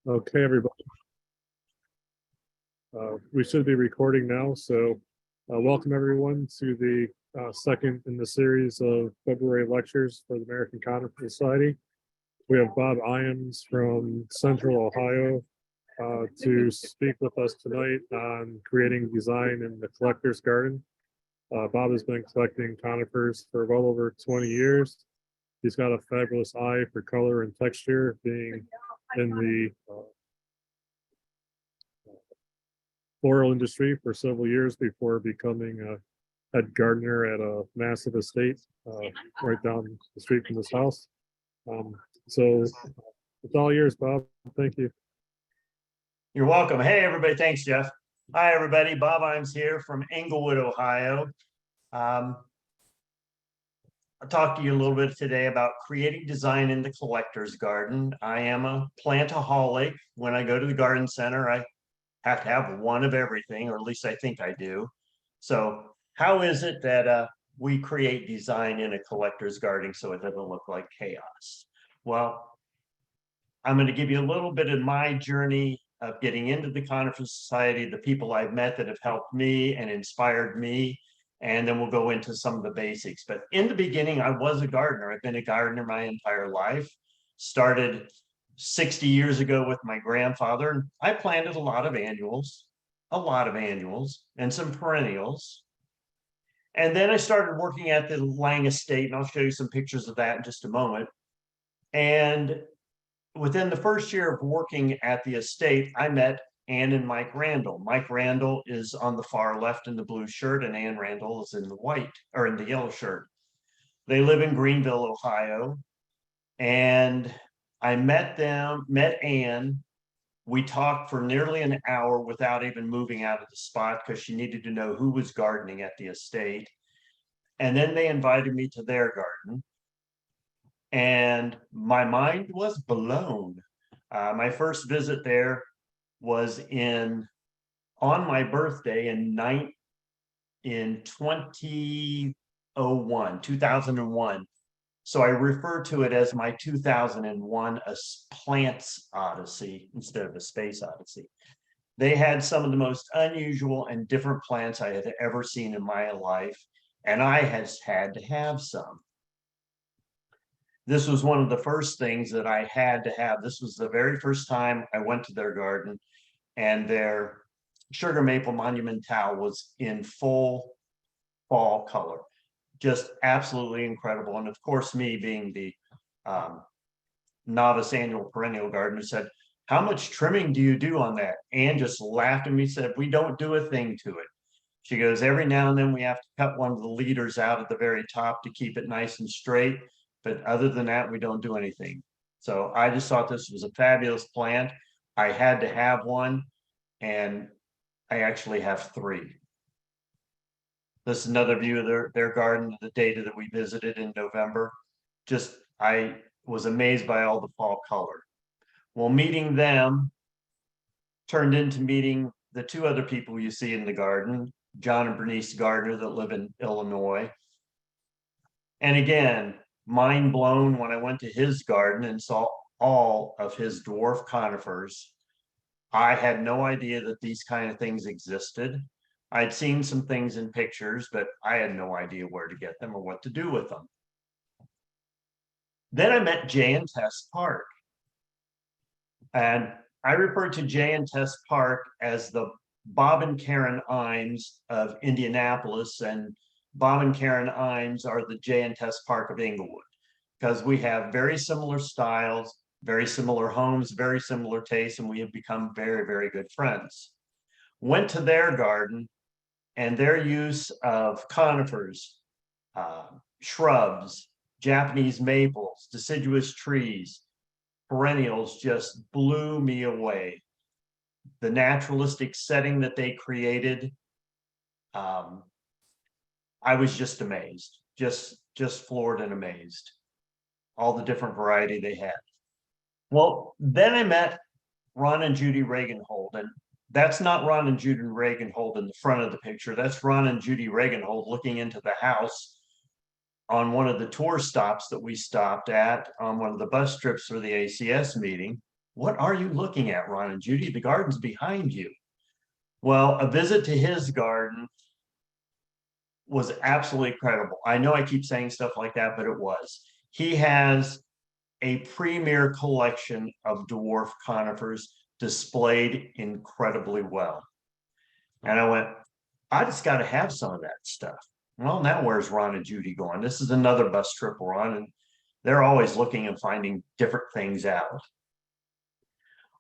Okay, everybody. We should be recording now, so welcome everyone to the second in the series of February lectures for the American Conifer Society. We have Bob Iiames from Central Ohio to speak with us tonight on creating design in the collector's garden. Bob has been collecting conifers for well over 20 years. He's got a fabulous eye for color and texture, being in the floral industry for several years before becoming a head gardener at a massive estate right down the street from this house. So it's all yours, Bob. Thank you. You're welcome. Hey, everybody. Thanks, Jeff. Hi, everybody. Bob Iiames here from Englewood, Ohio. I'll talk to you a little bit today about creating design in the collector's garden. I am a plantaholic. When I go to the garden center, I have to have one of everything, or at least I think I do. So how is it that we create design in a collector's garden so it doesn't look like chaos? Well, I'm going to give you a little bit of my journey of getting into the Conifer Society, the people I've met that have helped me and inspired me, and then we'll go into some of the basics. But in the beginning, I was a gardener. I've been a gardener my entire life. Started 60 years ago with my grandfather. I planted a lot of annuals, and some perennials. And then I started working at the Lange Estate, and I'll show you some pictures of that in just a moment. And within the first year of working at the estate, I met Ann and Mike Randall. Mike Randall is on the far left in the blue shirt, and Ann Randall is in the white, or in the yellow shirt. They live in Greenville, Ohio. And I met Ann. We talked for nearly an hour without even moving out of the spot because she needed to know who was gardening at the estate. And then they invited me to their garden. And my mind was blown. My first visit there was on my birthday in 2001. So I refer to it as my 2001 a plants odyssey instead of a space odyssey. They had some of the most unusual and different plants I had ever seen in my life, and I had to have some. This was one of the first things that I had to have. This was the very first time I went to their garden, and their sugar maple monumental was in full fall color. Just absolutely incredible. And of course, me being the novice annual perennial gardener said, "How much trimming do you do on that?" Ann just laughed at me, said, "We don't do a thing to it." She goes, "Every now and then we have to cut one of the leaders out at the very top to keep it nice and straight. But other than that, we don't do anything." So I just thought this was a fabulous plant. I had to have one, and I actually have three. This is another view of their garden, the data that we visited in November. Just, I was amazed by all the fall color. Well, meeting them turned into meeting the two other people you see in the garden, John and Bernice Gardner, that live in Illinois. And again, mind blown when I went to his garden and saw all of his dwarf conifers. I had no idea that these kind of things existed. I'd seen some things in pictures, but I had no idea where to get them or what to do with them. Then I met Jay and Tess Park. And I refer to Jay and Tess Park as the Bob and Karen Iiames of Indianapolis, and Bob and Karen Iiames are the Jay and Tess Park of Englewood, because we have very similar styles, very similar homes, very similar tastes, and we have become very, very good friends. Went to their garden, and their use of conifers, shrubs, Japanese maples, deciduous trees, perennials just blew me away. The naturalistic setting that they created, I was just amazed, just floored and amazed. All the different variety they had. Well, then I met Ron and Judy Reaganhold, and that's not Ron and Judy Reaganhold in the front of the picture. That's Ron and Judy Reaganhold looking into the house on one of the tour stops that we stopped at on one of the bus trips for the ACS meeting. "What are you looking at, Ron and Judy? The garden's behind you." Well, a visit to his garden was absolutely incredible. I know I keep saying stuff like that, but it was. He has a premier collection of dwarf conifers displayed incredibly well. And I went, I just got to have some of that stuff. Well, now where's Ron and Judy going? This is another bus trip we're on, and they're always looking and finding different things out.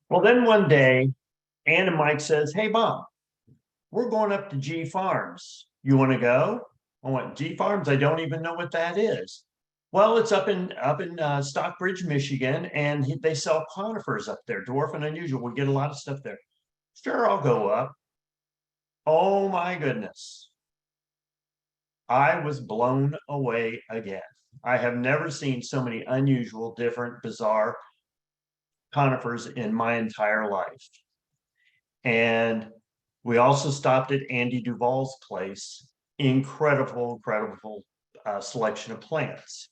Well, then one day, Ann and Mike says, "Hey, Mom, we're going up to G Farms. You want to go?" I went, "G Farms? I don't even know what that is." "Well, it's up in Stockbridge, Michigan, and they sell conifers up there, dwarf and unusual. We get a lot of stuff there." "Sure, I'll go up." Oh my goodness. I was blown away again. I have never seen so many unusual, different, bizarre conifers in my entire life. And we also stopped at Andy Duvall's place. Incredible, incredible selection of plants.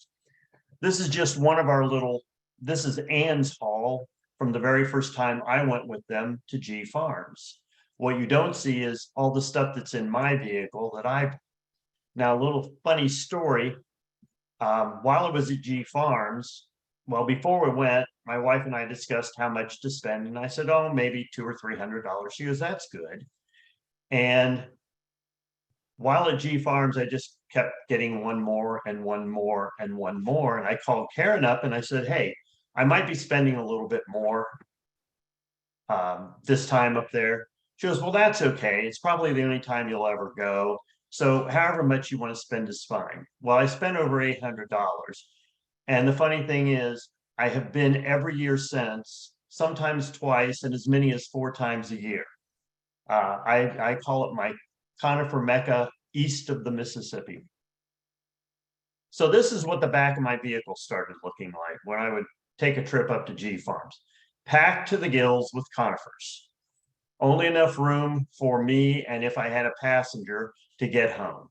This is just one of our little, this is Ann's haul from the very first time I went with them to G Farms. What you don't see is all the stuff that's in my vehicle that I. Now, a little funny story. While I was at G Farms, well, before we went, my wife and I discussed how much to spend, and I said, "Oh, maybe $200 or $300." She goes, "That's good." And while at G Farms, I just kept getting one more and one more and one more. And I called Karen up and I said, "Hey, I might be spending a little bit more this time up there." She goes, "Well, that's okay. It's probably the only time you'll ever go. So however much you want to spend is fine." Well, I spent over $800. And the funny thing is, I have been every year since, sometimes twice, and as many as 4 times a year. I call it my conifer Mecca east of the Mississippi. So this is what the back of my vehicle started looking like when I would take a trip up to G Farms. Packed to the gills with conifers. Only enough room for me and if I had a passenger to get home.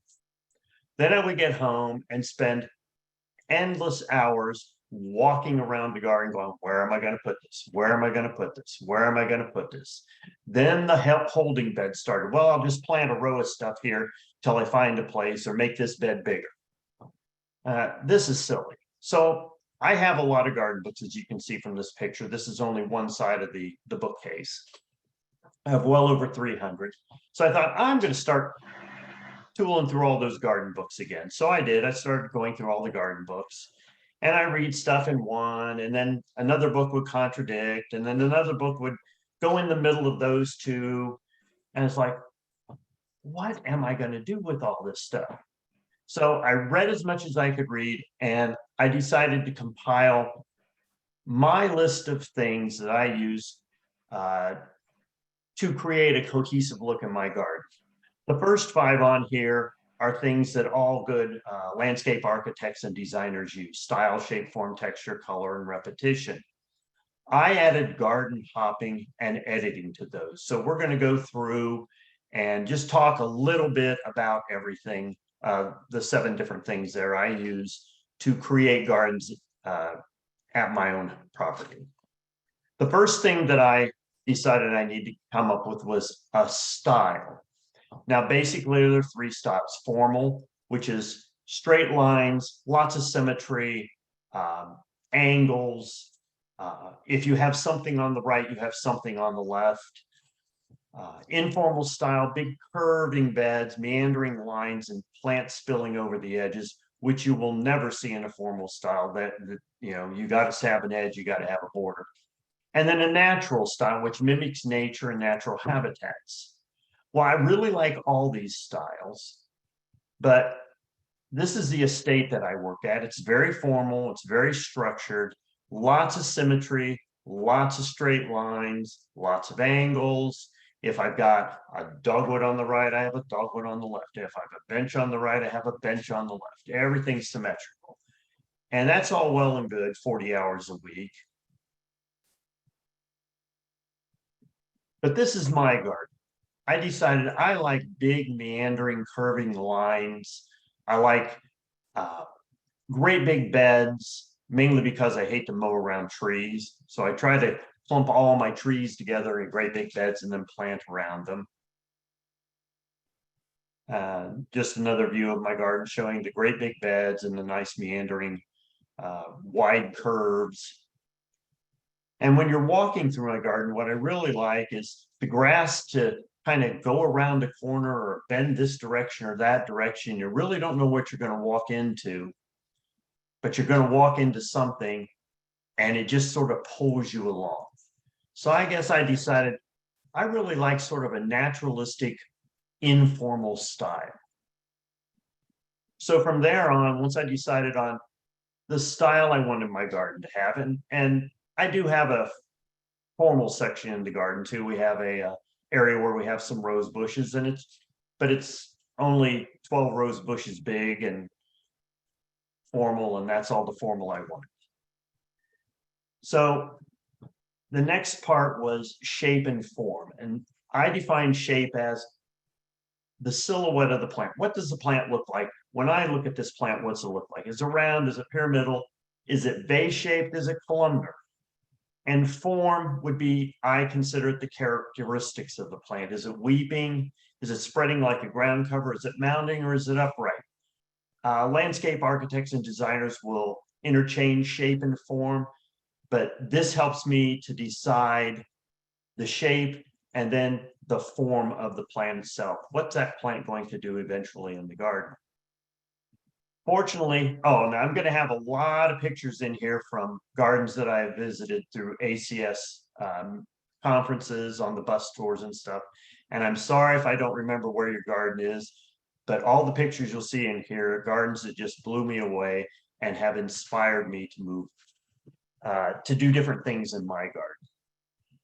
Then I would get home and spend endless hours walking around the garden going, "Where am I going to put this? Where am I going to put this? Where am I going to put this?" Then the holding bed started. "Well, I'll just plant a row of stuff here till I find a place or make this bed bigger." This is silly. So I have a lot of garden books, as you can see from this picture. This is only one side of the bookcase. I have well over 300. So I thought, I'm going to start tooling through all those garden books again. So I did. I started going through all the garden books. And I read stuff in one, and then another book would contradict, and then another book would go in the middle of those two. And it's like, what am I going to do with all this stuff? So I read as much as I could read, and I decided to compile my list of things that I use to create a cohesive look in my garden. The first 5 on here are things that all good landscape architects and designers use: style, shape, form, texture, color, and repetition. I added garden hopping and editing to those. So we're going to go through and just talk a little bit about everything, the 7 different things there I use to create gardens at my own property. The first thing that I decided I need to come up with was a style. Now, basically, there are 3 styles. Formal, which is straight lines, lots of symmetry, angles. If you have something on the right, you have something on the left. Informal style, big curving beds, meandering lines, and plants spilling over the edges, which you will never see in a formal style. That you know, you got to have an edge, you got to have a border. And then a natural style, which mimics nature and natural habitats. Well, I really like all these styles, but this is the estate that I work at. It's very formal, it's very structured, lots of symmetry, lots of straight lines, lots of angles. If I've got a dogwood on the right, I have a dogwood on the left. If I have a bench on the right, I have a bench on the left. Everything's symmetrical. And that's all well and good, 40 hours a week. But this is my garden. I decided I like big, meandering, curving lines. I like great big beds, mainly because I hate to mow around trees. So I try to clump all my trees together in great big beds and then plant around them. Just another view of my garden showing the great big beds and the nice meandering wide curves. And when you're walking through my garden, what I really like is the grass to kind of go around a corner or bend this direction or that direction. You really don't know what you're going to walk into, but you're going to walk into something and it just sort of pulls you along. So I guess I decided I really like sort of a naturalistic, informal style. So from there on, once I decided on the style I wanted my garden to have, and I do have a formal section in the garden too. We have a area where we have some rose bushes, and it's only 12 rose bushes big and formal, and that's all the formal I wanted. So the next part was shape and form, and I define shape as the silhouette of the plant. What does the plant look like? When I look at this plant, what's it look like? Is it round? Is it pyramidal? Is it vase shaped? Is it columnar? And form would be, I consider it the characteristics of the plant. Is it weeping? Is it spreading like a ground cover? Is it mounding or is it upright? Landscape architects and designers will interchange shape and form, but this helps me to decide the shape and then the form of the plant itself. What's that plant going to do eventually in the garden? Fortunately, and I'm going to have a lot of pictures in here from gardens that I have visited through ACS conferences on the bus tours and stuff. And I'm sorry if I don't remember where your garden is, but all the pictures you'll see in here are gardens that just blew me away and have inspired me to move, to do different things in my garden.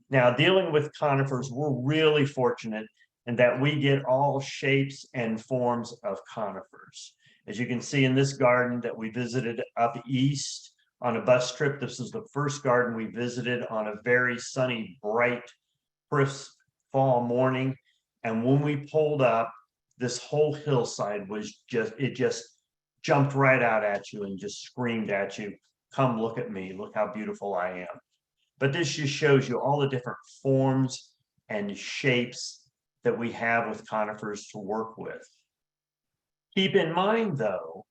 Now, dealing with conifers, we're really fortunate in that we get all shapes and forms of conifers. As you can see in this garden that we visited up east on a bus trip, this is the first garden we visited on a very sunny, bright, crisp fall morning. And when we pulled up, this whole hillside was just jumped right out at you and just screamed at you, come look at me, look how beautiful I am. But this just shows you all the different forms and shapes that we have with conifers to work with. Keep in mind, though,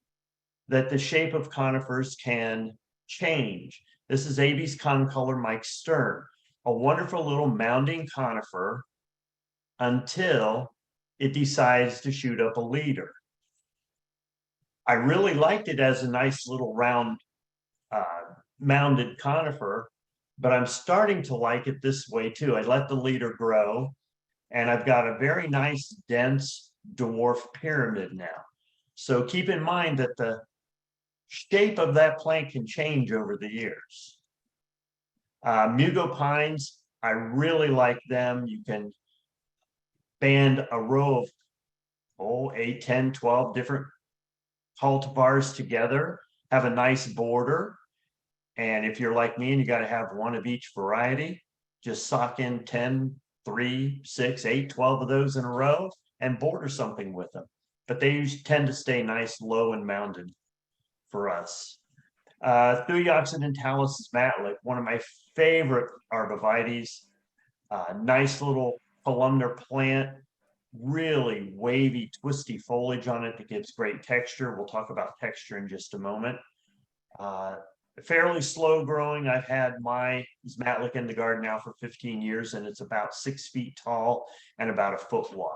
that the shape of conifers can change. This is AB's concolor Mike Stern, a wonderful little mounding conifer until it decides to shoot up a leader. I really liked it as a nice little round mounded conifer, but I'm starting to like it this way too. I let the leader grow, and I've got a very nice, dense dwarf pyramid now. So keep in mind that the shape of that plant can change over the years. Mugo pines, I really like them. You can band a row of 8, 10, 12 different cultivars together, have a nice border. And if you're like me and you got to have one of each variety, just sock in 10, 3, 6, 8, 12 of those in a row and border something with them. But they tend to stay nice, low and mounded for us. Thujaoccidentalis matlack, one of my favorite arborvitaes. Nice little columnar plant, really wavy, twisty foliage on it that gives great texture. We'll talk about texture in just a moment. Fairly slow growing. I've had my matlack in the garden now for 15 years, and it's about 6 feet tall and about 1 foot wide.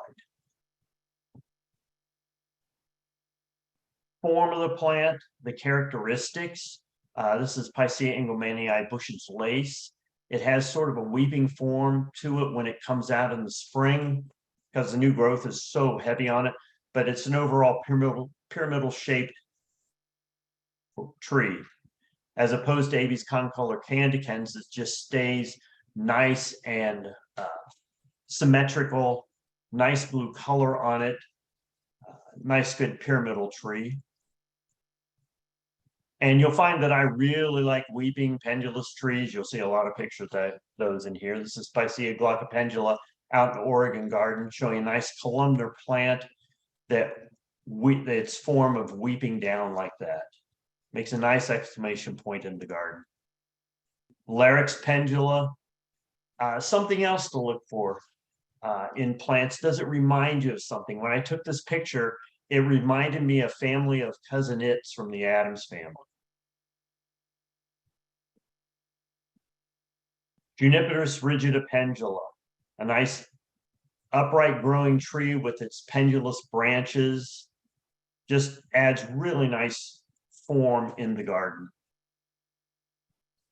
Form of the plant, the characteristics. This is Picea engelmannii Bush's lace. It has sort of a weeping form to it when it comes out in the spring because the new growth is so heavy on it, but it's an overall pyramidal shaped tree, as opposed to AB's concolor candicans that just stays nice and symmetrical, nice blue color on it, nice good pyramidal tree. And you'll find that I really like weeping pendulous trees. You'll see a lot of pictures of those in here. This is Picea glaucopendula out in Oregon garden, showing a nice columnar plant that its form of weeping down like that. Makes a nice exclamation point in the garden. Larix pendula, Something else to look for in plants. Does it remind you of something? When I took this picture, it reminded me of family of cousin-its from the Addams family. Juniperus rigida pendula, a nice upright growing tree with its pendulous branches, just adds really nice form in the garden.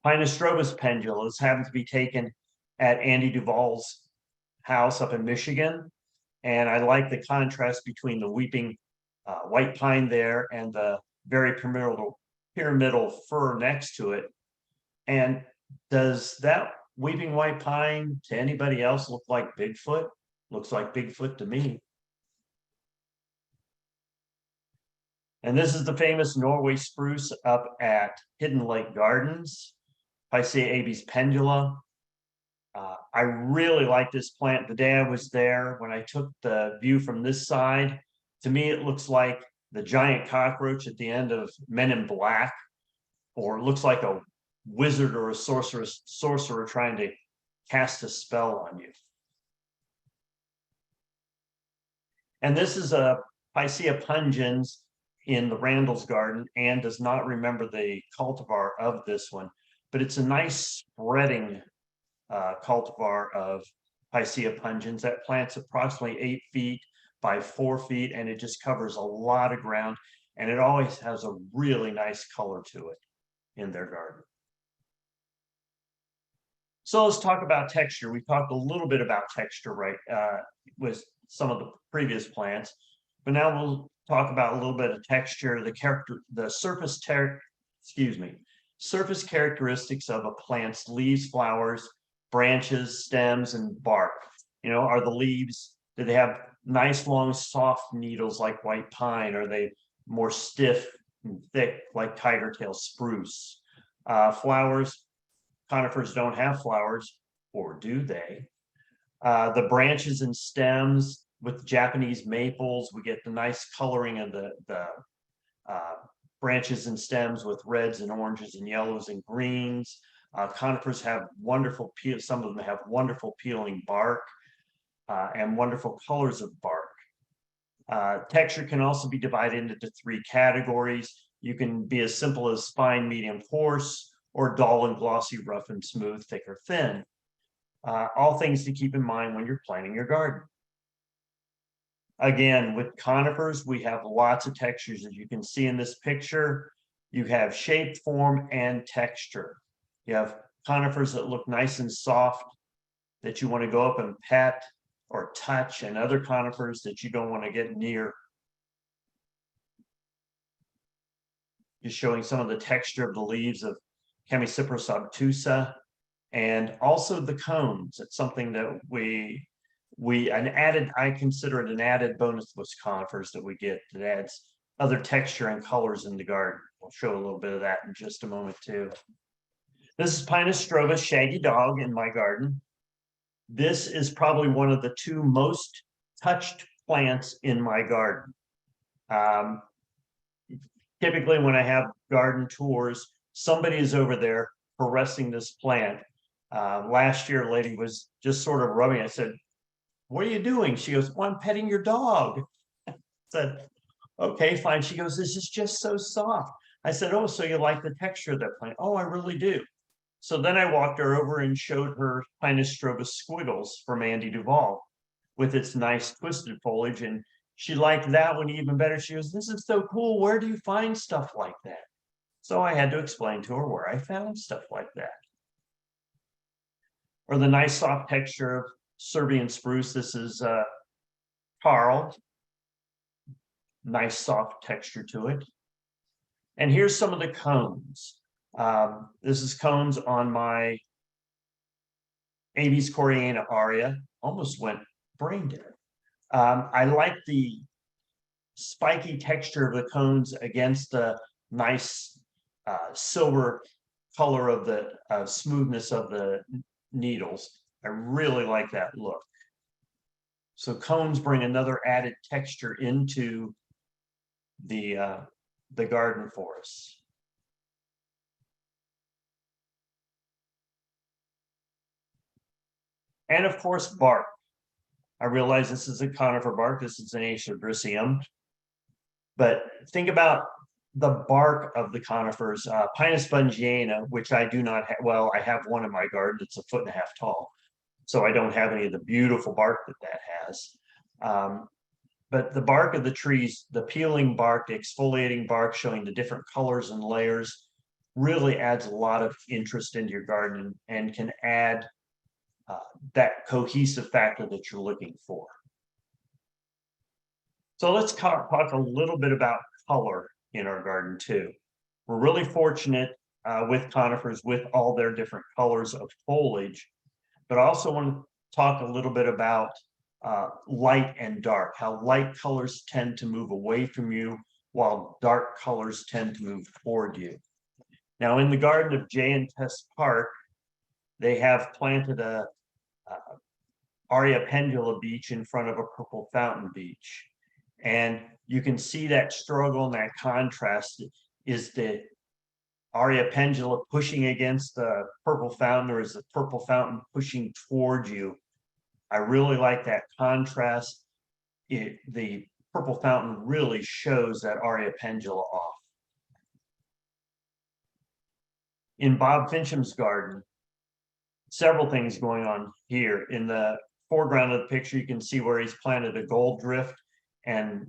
Pinostrobus pendulas happen to be taken at Andy Duvall's house up in Michigan. And I like the contrast between the weeping white pine there and the very pyramidal fir next to it. And does that weeping white pine to anybody else look like Bigfoot? Looks like Bigfoot to me. And this is the famous Norway spruce up at Hidden Lake Gardens, Picea abies pendula. I really like this plant. The day I was there, when I took the view from this side, to me it looks like the giant cockroach at the end of Men in Black, or it looks like a wizard or a sorcerer trying to cast a spell on you. And this is a Picea pungens in the Randall's garden, and does not remember the cultivar of this one, but it's a nice spreading cultivar of Picea pungens that plants approximately 8 feet by 4 feet, and it just covers a lot of ground, and it always has a really nice color to it in their garden. So let's talk about texture. We talked a little bit about texture, right, with some of the previous plants, but now we'll talk about a little bit of texture, the surface characteristics of a plant's leaves, flowers, branches, stems, and bark. You know, are the leaves, do they have nice long soft needles like white pine? Are they more stiff and thick like tiger tail spruce? Flowers, conifers don't have flowers, or do they? The branches and stems, with Japanese maples, we get the nice coloring of the branches and stems with reds and oranges and yellows and greens. Conifers have wonderful some of them have wonderful peeling bark and wonderful colors of bark. Texture can also be divided into 3 categories. You can be as simple as fine, medium, coarse, or dull and glossy, rough and smooth, thick or thin. All things to keep in mind when you're planting your garden. Again, with conifers, we have lots of textures. As you can see in this picture, you have shape, form, and texture. You have conifers that look nice and soft, that you want to go up and pet or touch, and other conifers that you don't want to get near. Just showing some of the texture of the leaves of Chamaecyparis obtusa, and also the cones. It's something that I consider it an added bonus with conifers that we get that adds other texture and colors in the garden. We'll show a little bit of that in just a moment too. This is Pinostrobus shaggy dog in my garden. This is probably one of the 2 most touched plants in my garden. Typically when I have garden tours, somebody is over there caressing this plant. Last year, a lady was just sort of rubbing it. I said, "What are you doing?" She goes, "Well, I'm petting your dog." I said, "Okay, fine." She goes, "This is just so soft." I said, "Oh, so you like the texture of that plant?" "Oh, I really do." So then I walked her over and showed her Pinostrobus squiggles from Andy Duvall with its nice twisted foliage, and she liked that one even better. She goes, "This is so cool. Where do you find stuff like that?" So I had to explain to her where I found stuff like that. Or the nice soft texture of Serbian spruce. This is Carl. Nice soft texture to it. And here's some of the cones. This is cones on my Abies Coriaena aria. Almost went brain dead. I like the spiky texture of the cones against the nice silver color of the smoothness of the needles. I really like that look. So cones bring another added texture into the garden for us. And of course, bark. I realize this is a conifer bark. This is an Acer, but think about the bark of the conifers. Pinus spongiana, which I do not have. Well, I have one in my garden. It's 1.5 feet tall, so I don't have any of the beautiful bark that has. But the bark of the trees, the peeling bark, the exfoliating bark, showing the different colors and layers, really adds a lot of interest into your garden and can add that cohesive factor that you're looking for. So let's talk a little bit about color in our garden too. We're really fortunate with conifers with all their different colors of foliage, but I also want to talk a little bit about light and dark, how light colors tend to move away from you while dark colors tend to move toward you. Now in the garden of Jay and Tess Park, they have planted a Aria pendula beech in front of a purple fountain beech. And you can see that struggle and that contrast is the Aria pendula pushing against the purple fountain, or is the purple fountain pushing toward you? I really like that contrast. The purple fountain really shows that Aria pendula off. In Bob Fincham's garden, several things going on here. In the foreground of the picture, you can see where he's planted a gold drift and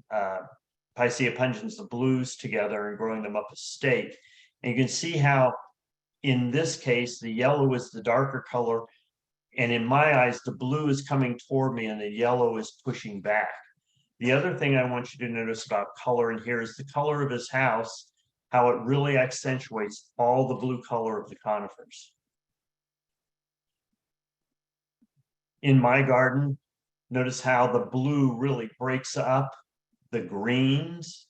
Picea pungens, the blues, together and growing them up a stake. And you can see how, in this case, the yellow is the darker color. And in my eyes, the blue is coming toward me and the yellow is pushing back. The other thing I want you to notice about color in here is the color of his house, how it really accentuates all the blue color of the conifers. In my garden, notice how the blue really breaks up the greens,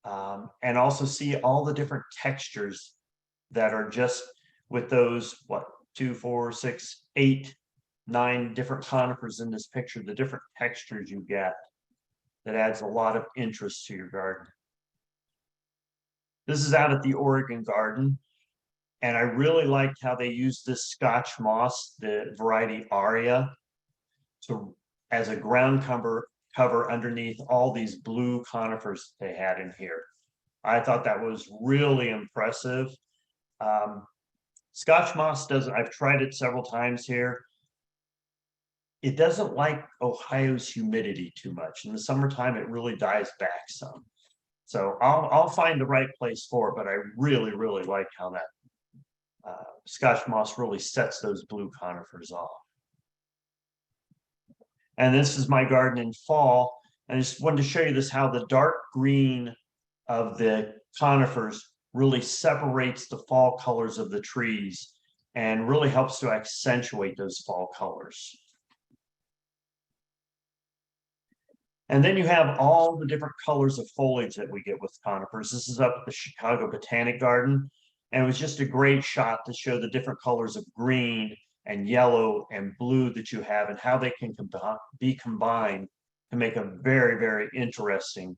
and also see all the different textures that are just with those, 2, 4, 6, 8, 9 different conifers in this picture, the different textures you get that adds a lot of interest to your garden. This is out at the Oregon garden, and I really liked how they used this Scotch moss, the variety Aria, as a ground cover underneath all these blue conifers they had in here. I thought that was really impressive. Scotch moss I've tried it several times here. It doesn't like Ohio's humidity too much. In the summertime, it really dies back some. So I'll find the right place for it, but I really, really like how that Scotch moss really sets those blue conifers off. And this is my garden in fall. And I just wanted to show you this, how the dark green of the conifers really separates the fall colors of the trees and really helps to accentuate those fall colors. And then you have all the different colors of foliage that we get with conifers. This is up at the Chicago Botanic Garden. And it was just a great shot to show the different colors of green and yellow and blue that you have and how they can be combined to make a very, very interesting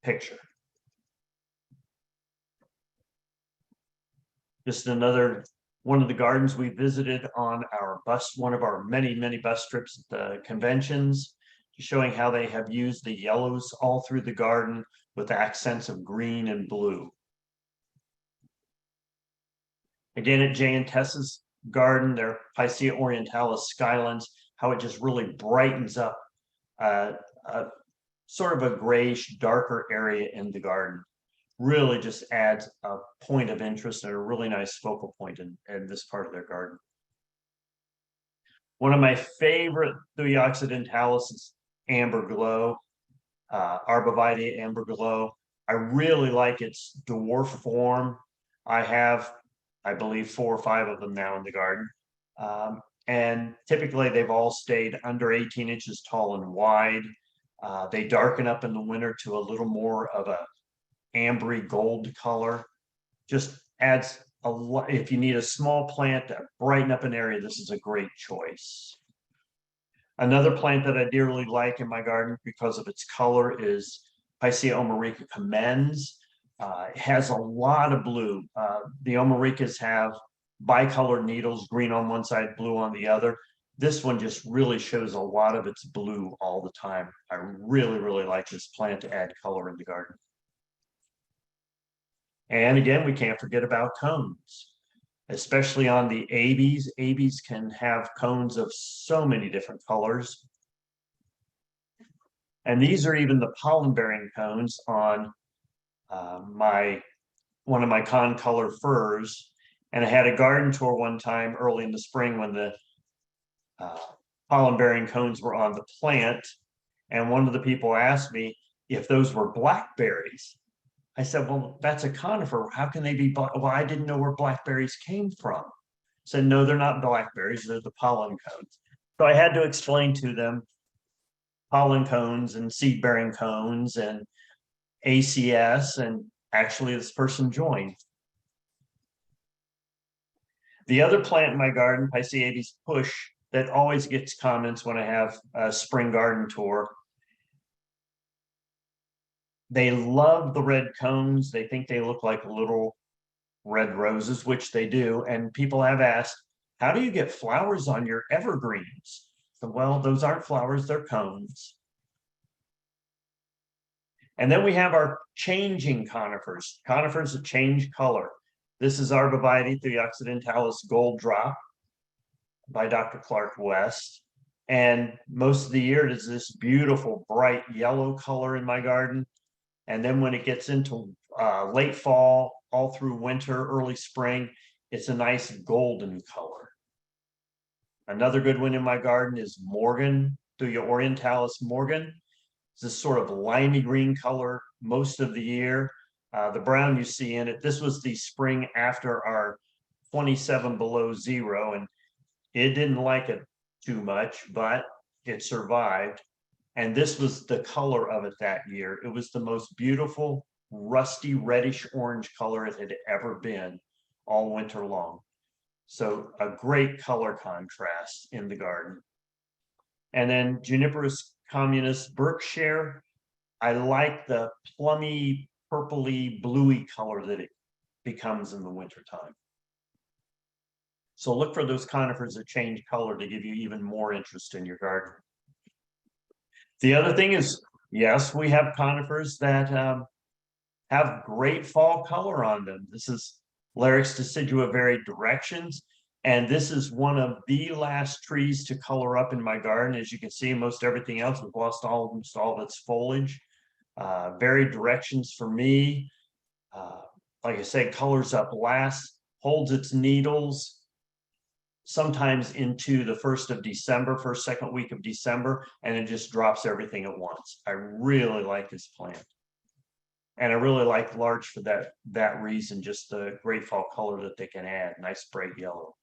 picture. Just another one of the gardens we visited on our one of our many bus trips at the conventions, showing how they have used the yellows all through the garden with accents of green and blue. Again, at Jay and Tess's garden, their Picea orientalis skylands, how it just really brightens up sort of a grayish, darker area in the garden. Really just adds a point of interest and a really nice focal point in this part of their garden. One of my favorite Thuja occidentalis is Amber Glow, Arbovitae Amber Glow. I really like its dwarf form. I have, I believe, 4 or 5 of them now in the garden. And typically they've all stayed under 18 inches tall and wide. They darken up in the winter to a little more of a ambery gold color. Just adds a lot. If you need a small plant to brighten up an area, this is a great choice. Another plant that I dearly like in my garden because of its color is Picea omarica commends. It has a lot of blue. The omaricas have bicolored needles, green on one side, blue on the other. This one just really shows a lot of its blue all the time. I really, really like this plant to add color in the garden. And again, we can't forget about cones, especially on the Abies. Abies can have cones of so many different colors. And these are even the pollen bearing cones on one of my concolor firs. And I had a garden tour one time early in the spring when the pollen bearing cones were on the plant. And one of the people asked me if those were blackberries. I said, well, that's a conifer. How can they be black? Well, I didn't know where blackberries came from. I said, no, they're not blackberries. They're the pollen cones. So I had to explain to them pollen cones and seed bearing cones and ACS. And actually this person joined. The other plant in my garden, Abies push, that always gets comments when I have a spring garden tour. They love the red cones. They think they look like little red roses, which they do. And people have asked, how do you get flowers on your evergreens? So, well, those aren't flowers, they're cones. And then we have our changing conifers, conifers that change color. This is Arborvitae Occidentalis Gold Drop by Dr. Clark West. And most of the year it is this beautiful bright yellow color in my garden. And then when it gets into late fall, all through winter, early spring, it's a nice golden color. Another good one in my garden is Morgan, Thuja orientalis Morgan. It's this sort of limey green color most of the year. The brown you see in it, this was the spring after our 27 below zero, and it didn't like it too much, but it survived. And this was the color of it that year. It was the most beautiful, rusty, reddish orange color it had ever been all winter long. So a great color contrast in the garden. And then Juniperus communis Berkshire. I like the plummy, purpley, bluey color that it becomes in the wintertime. So look for those conifers that change color to give you even more interest in your garden. The other thing is, yes, we have conifers that have great fall color on them. This is Larix decidua varied directions. And this is one of the last trees to color up in my garden. As you can see, most everything else has lost almost all of its foliage. Varied directions for me, like I said, colors up last, holds its needles sometimes into the 1st of December, second week of December, and it just drops everything at once. I really like this plant. And I really like larch for that reason, just the great fall color that they can add, nice bright yellow.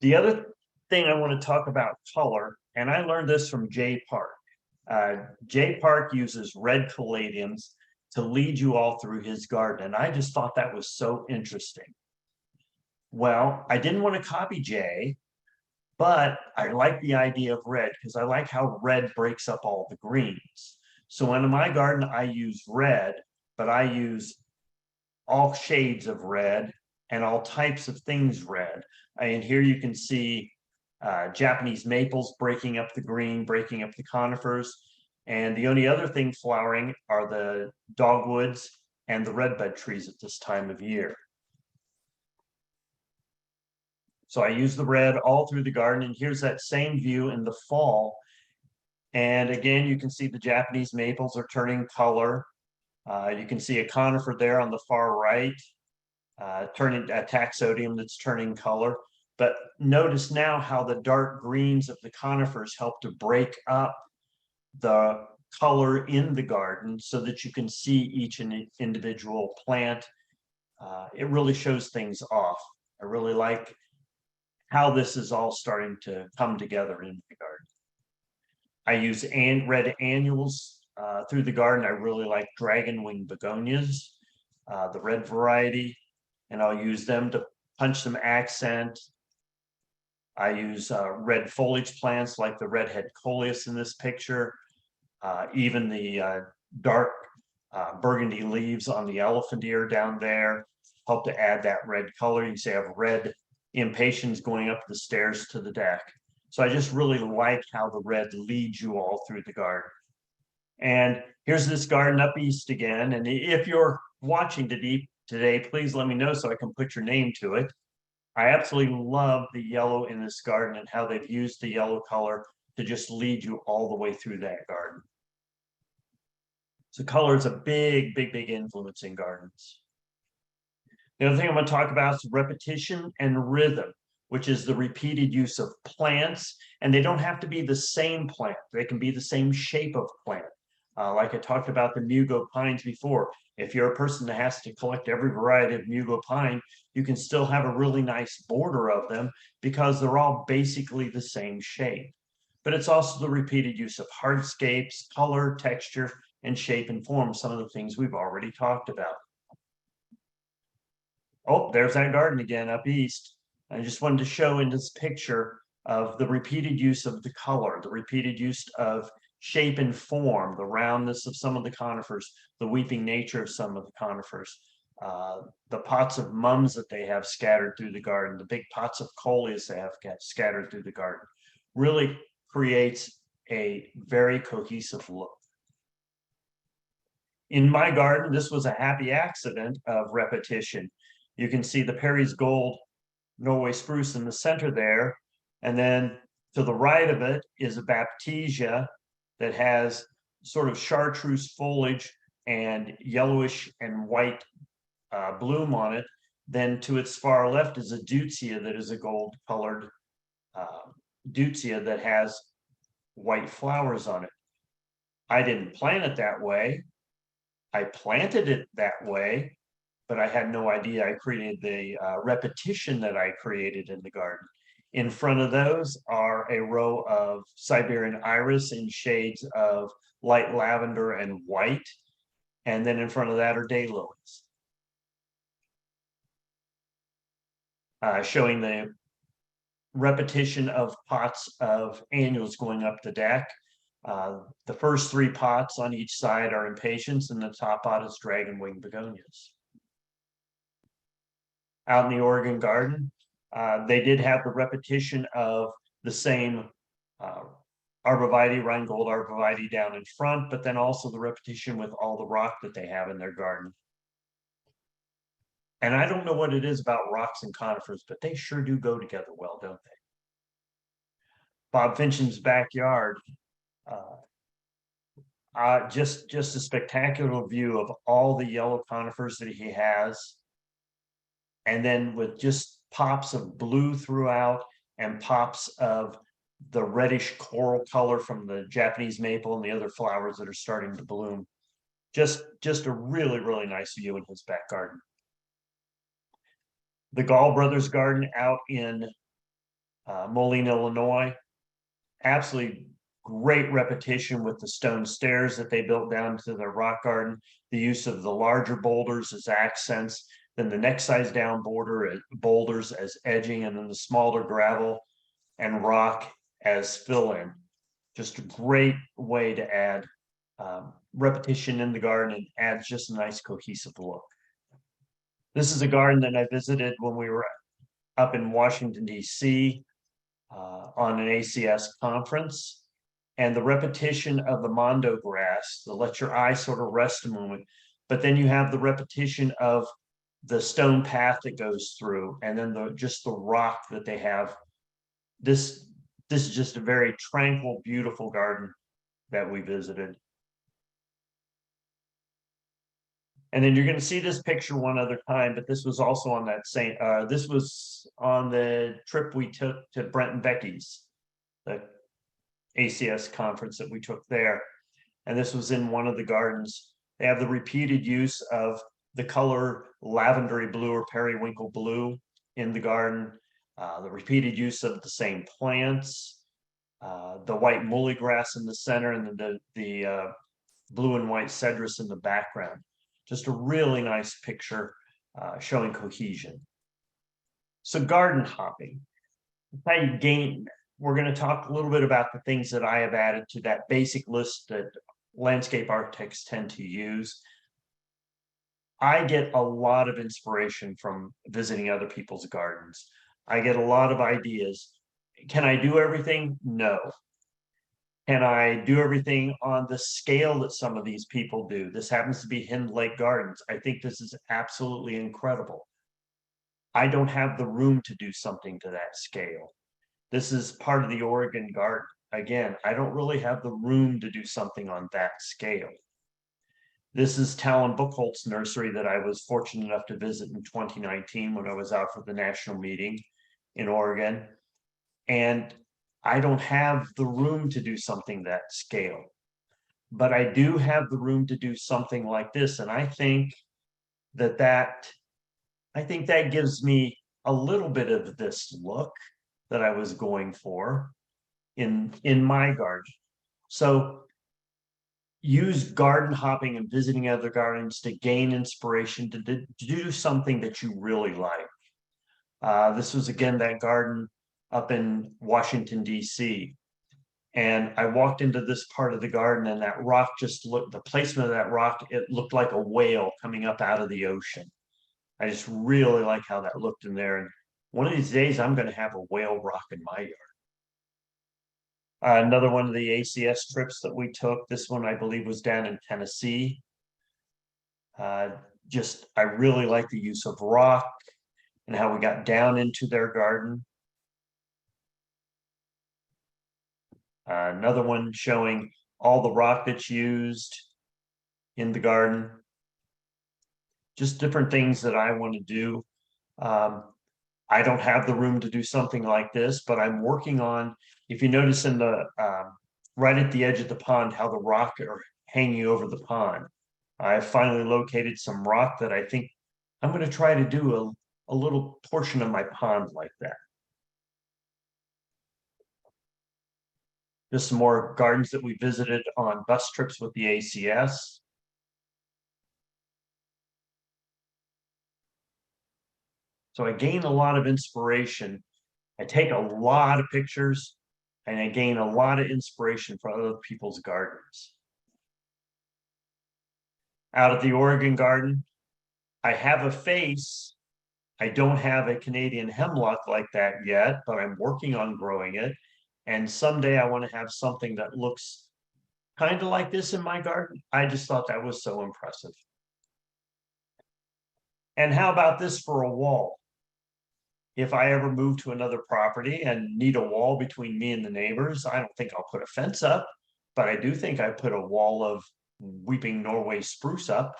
The other thing I want to talk about color, and I learned this from Jay Park. Jay Park uses red caladiums to lead you all through his garden, and I just thought that was so interesting. Well, I didn't want to copy Jay, but I like the idea of red because I like how red breaks up all the greens. So in my garden, I use red, but I use all shades of red and all types of things red. And here you can see Japanese maples breaking up the green, breaking up the conifers. And the only other thing flowering are the dogwoods and the redbud trees at this time of year. So I use the red all through the garden, and here's that same view in the fall. And again, you can see the Japanese maples are turning color. You can see a conifer there on the far right, turning a taxodium that's turning color. But notice now how the dark greens of the conifers help to break up the color in the garden so that you can see each individual plant. It really shows things off. I really like how this is all starting to come together in the garden. I use red annuals through the garden. I really like dragon wing begonias, the red variety, and I'll use them to punch some accent. I use red foliage plants like the redhead coleus in this picture, even the dark burgundy leaves on the elephant ear down there. help to add that red color. You can see I have red impatiens going up the stairs to the deck. So I just really like how the red leads you all through the garden. And here's this garden up east again. And if you're watching today, please let me know so I can put your name to it. I absolutely love the yellow in this garden and how they've used the yellow color to just lead you all the way through that garden. So color is a big influence in gardens. The other thing I'm going to talk about is repetition and rhythm, which is the repeated use of plants. And they don't have to be the same plant. They can be the same shape of plant. Like I talked about the mugo pines before. If you're a person that has to collect every variety of mugo pine, you can still have a really nice border of them because they're all basically the same shape. But it's also the repeated use of hardscapes, color, texture, and shape and form, some of the things we've already talked about. Oh, there's that garden again up east. I just wanted to show in this picture of the repeated use of the color, the repeated use of shape and form, the roundness of some of the conifers, the weeping nature of some of the conifers, the pots of mums that they have scattered through the garden, the big pots of coleus they have scattered through the garden, really creates a very cohesive look. In my garden, this was a happy accident of repetition. You can see the Perry's Gold Norway spruce in the center there. And then to the right of it is a baptisia that has sort of chartreuse foliage and yellowish and white bloom on it. Then to its far left is a deutzia that is a gold colored deutzia that has white flowers on it. I didn't plant it that way. I planted it that way, but I had no idea I created the repetition that I created in the garden. In front of those are a row of Siberian iris in shades of light lavender and white. And then in front of that are daylilies. Showing the repetition of pots of annuals going up the deck. The first three pots on each side are impatiens, and the top pot is dragon wing begonias. Out in the Oregon garden, they did have the repetition of the same arborvitae, Rheingold arborvitae down in front, but then also the repetition with all the rock that they have in their garden. And I don't know what it is about rocks and conifers, but they sure do go together well, don't they? Bob Fincham's backyard, just a spectacular view of all the yellow conifers that he has. And then with just pops of blue throughout and pops of the reddish coral color from the Japanese maple and the other flowers that are starting to bloom. Just a really nice view in his back garden. The Gall brothers garden out in Moline, Illinois. Absolutely great repetition with the stone stairs that they built down to their rock garden. The use of the larger boulders as accents, then the next size down boulders as edging, and then the smaller gravel and rock as fill-in. Just a great way to add repetition in the garden and adds just a nice cohesive look. This is a garden that I visited when we were up in Washington, D.C. On an ACS conference. And the repetition of the mondo grass that lets your eye sort of rest a moment. But then you have the repetition of the stone path that goes through, and then just the rock that they have. This is just a very tranquil, beautiful garden that we visited. And then you're going to see this picture one other time, but this was also on that same, this was on the trip we took to Brent and Becky's, the ACS conference that we took there. And this was in one of the gardens. They have the repeated use of the color lavendery blue or periwinkle blue in the garden, the repeated use of the same plants, the white muhly grass in the center, and then the blue and white cedrus in the background. Just a really nice picture showing cohesion. So garden hopping, how you gain. We're going to talk a little bit about the things that I have added to that basic list that landscape architects tend to use. I get a lot of inspiration from visiting other people's gardens. I get a lot of ideas. Can I do everything? No. Can I do everything on the scale that some of these people do? This happens to be Hind Lake Gardens. I think this is absolutely incredible. I don't have the room to do something to that scale. This is part of the Oregon Garden. Again, I don't really have the room to do something on that scale. This is Talon Buchholz's nursery that I was fortunate enough to visit in 2019 when I was out for the national meeting in Oregon. And I don't have the room to do something that scale, but I do have the room to do something like this. And I think that gives me a little bit of this look that I was going for in my garden. So use garden hopping and visiting other gardens to gain inspiration to do something that you really like. This was again that garden up in Washington, D.C. And I walked into this part of the garden and that rock just looked, the placement of that rock, it looked like a whale coming up out of the ocean. I just really like how that looked in there. And one of these days I'm going to have a whale rock in my yard. Another one of the ACS trips that we took, this one I believe was down in Tennessee. I really like the use of rock and how we got down into their garden. Another one showing all the rock that's used in the garden. Just different things that I want to do. I don't have the room to do something like this, but I'm working on, if you notice in the, right at the edge of the pond, how the rock are hanging over the pond. I finally located some rock that I think I'm going to try to do a little portion of my pond like that. Just some more gardens that we visited on bus trips with the ACS. So I gain a lot of inspiration. I take a lot of pictures and I gain a lot of inspiration from other people's gardens. Out at the Oregon garden, I have a face. I don't have a Canadian hemlock like that yet, but I'm working on growing it. And someday I want to have something that looks kind of like this in my garden. I just thought that was so impressive. And how about this for a wall? If I ever move to another property and need a wall between me and the neighbors, I don't think I'll put a fence up, but I do think I put a wall of weeping Norway spruce up.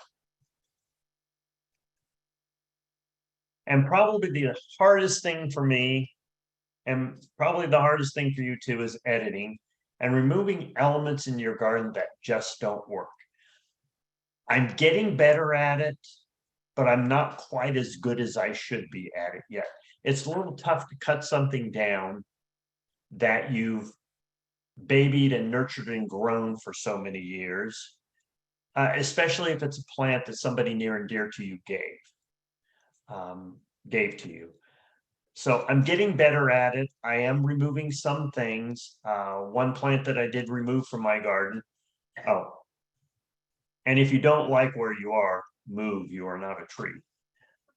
And probably the hardest thing for me, and probably the hardest thing for you too, is editing and removing elements in your garden that just don't work. I'm getting better at it, but I'm not quite as good as I should be at it yet. It's a little tough to cut something down that you've babied and nurtured and grown for so many years, especially if it's a plant that somebody near and dear to you gave to you. So I'm getting better at it. I am removing some things. One plant that I did remove from my garden. Oh, and if you don't like where you are, move. You are not a tree.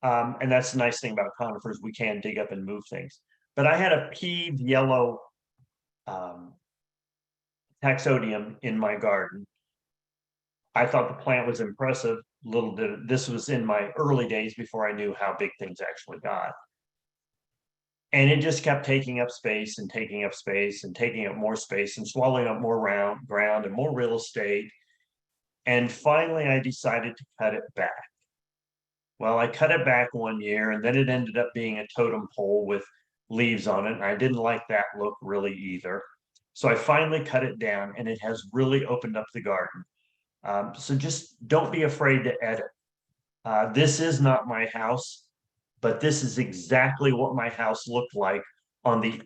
And that's the nice thing about conifers. We can dig up and move things. But I had a peeved yellow taxodium in my garden. I thought the plant was impressive. Little did this was in my early days before I knew how big things actually got. And it just kept taking up space and taking up space and taking up more space and swallowing up more ground and more real estate. And finally, I decided to cut it back. Well, I cut it back one year and then it ended up being a totem pole with leaves on it. And I didn't like that look really either. So I finally cut it down and it has really opened up the garden. So just don't be afraid to edit. This is not my house, but this is exactly what my house looked like on the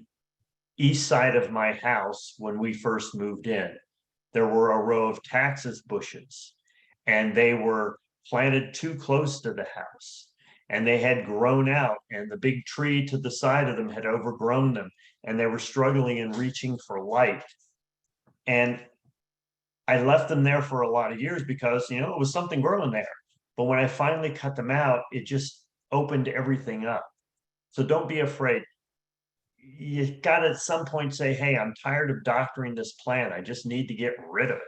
east side of my house when we first moved in. There were a row of taxus bushes and they were planted too close to the house and they had grown out and the big tree to the side of them had overgrown them and they were struggling and reaching for light. And I left them there for a lot of years because, you know, it was something growing there. But when I finally cut them out, it just opened everything up. So don't be afraid. You got to at some point say, hey, I'm tired of doctoring this plant. I just need to get rid of it.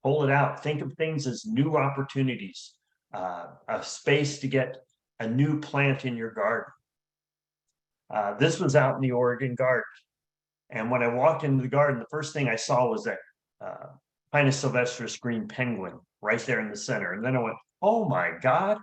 Pull it out. Think of things as new opportunities, a space to get a new plant in your garden. This was out in the Oregon garden. And when I walked into the garden, the first thing I saw was that Pinus sylvestris green penguin right there in the center. And then I went, oh my God,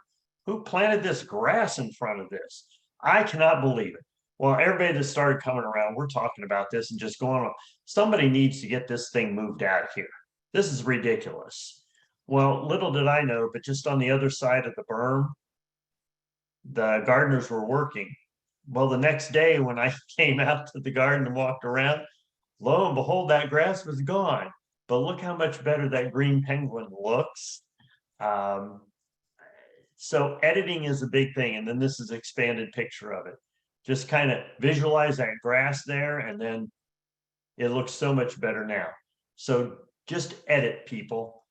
who planted this grass in front of this? I cannot believe it. Well, everybody that started coming around, we're talking about this and just going, somebody needs to get this thing moved out of here. This is ridiculous. Well, little did I know, but just on the other side of the berm, the gardeners were working. Well, the next day when I came out to the garden and walked around, lo and behold, that grass was gone. But look how much better that green penguin looks. So editing is a big thing. And then this is an expanded picture of it. Just kind of visualize that grass there, and then it looks so much better now. So just edit, people.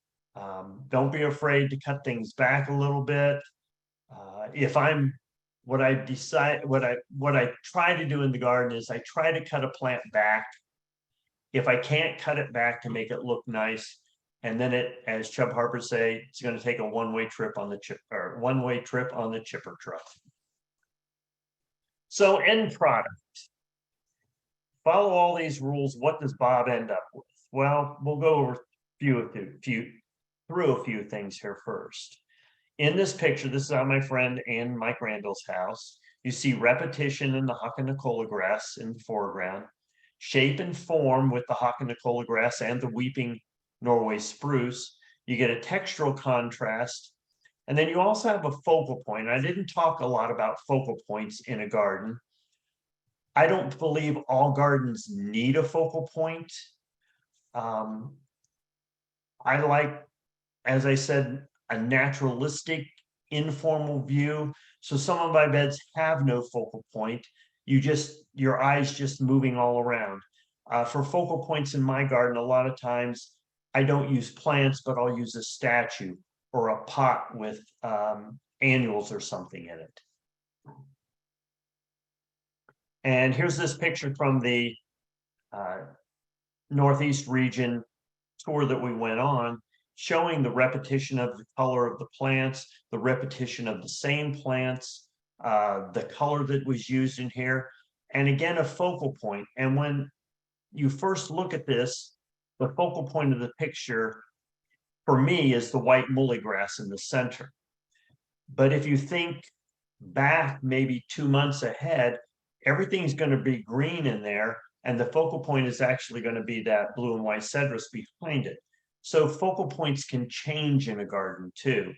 Don't be afraid to cut things back a little bit. What I try to do in the garden is I try to cut a plant back. If I can't cut it back to make it look nice, and then it, as Chubb Harper say, it's going to take a one-way trip on the chipper truck. So end product. Follow all these rules. What does Bob end up with? Well, we'll go over through a few things here first. In this picture, this is on my friend and Mike Randall's house. You see repetition in the Hackenicola grass in the foreground, shape and form with the Hackenicola grass and the weeping Norway spruce. You get a textural contrast. And then you also have a focal point. I didn't talk a lot about focal points in a garden. I don't believe all gardens need a focal point. I like, as I said, a naturalistic, informal view. So some of my beds have no focal point. Your eyes just moving all around. For focal points in my garden, a lot of times I don't use plants, but I'll use a statue or a pot with annuals or something in it. And here's this picture from the Northeast region tour that we went on, showing the repetition of the color of the plants, the repetition of the same plants, the color that was used in here, and again, a focal point. And when you first look at this, the focal point of the picture, for me, is the white muley grass in the center. But if you think back maybe 2 months ahead, everything's going to be green in there, and the focal point is actually going to be that blue and white cedrus behind it. So focal points can change in a garden too.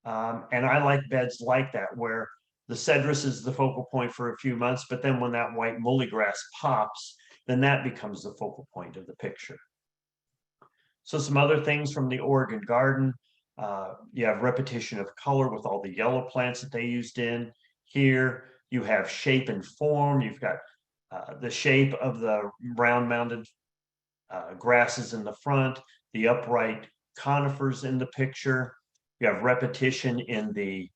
And I like beds like that, where the cedrus is the focal point for a few months, but then when that white muley grass pops, then that becomes the focal point of the picture. So some other things from the Oregon garden. You have repetition of color with all the yellow plants that they used in here. You have shape and form. You've got the shape of the round-mounded grasses in the front, the upright conifers in the picture. You have repetition in the